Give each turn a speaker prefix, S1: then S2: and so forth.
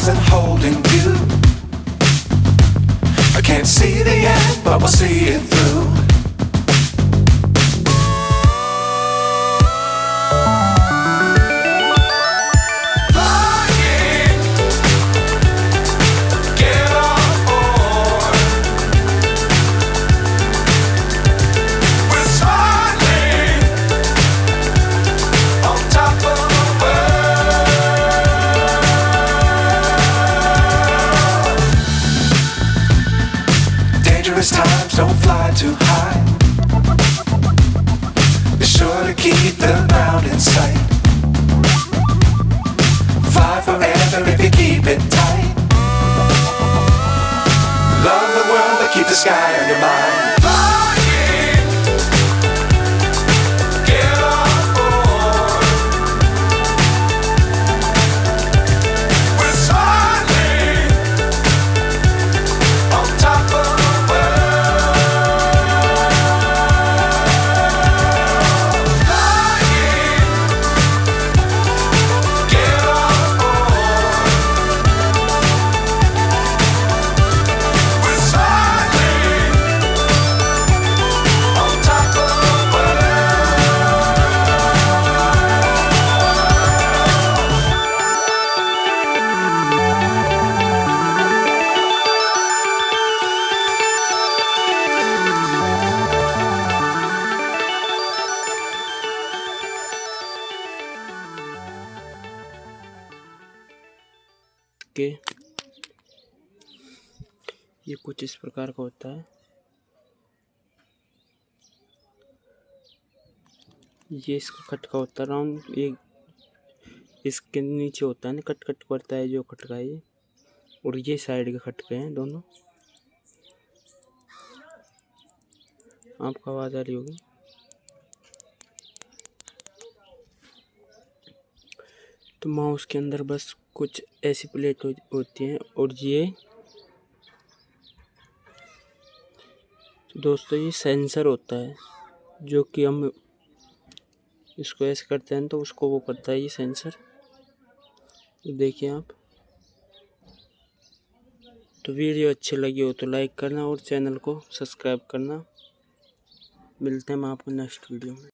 S1: stars and holding you. I can't see the end, but we'll see it through. Times don't fly too high. Be sure to keep the ground in sight. Fly forever if you keep it tight. Love the world but keep the sky on your mind.
S2: के ये कुछ इस प्रकार का होता है। ये इसका खटका होता है राउंड, ये इसके नीचे होता है ना, कट कट पड़ता है जो खटका है ये, और ये साइड के खटके हैं दोनों। आपको आवाज़ आ रही होगी। तो माउस के अंदर बस कुछ ऐसी प्लेट होती हैं, और ये तो दोस्तों ये सेंसर होता है, जो कि हम इसको ऐसे करते हैं तो उसको वो करता है ये सेंसर। तो देखिए आप। तो वीडियो अच्छी लगी हो तो लाइक करना और चैनल को सब्सक्राइब करना। मिलते हैं हम आपको नेक्स्ट वीडियो में।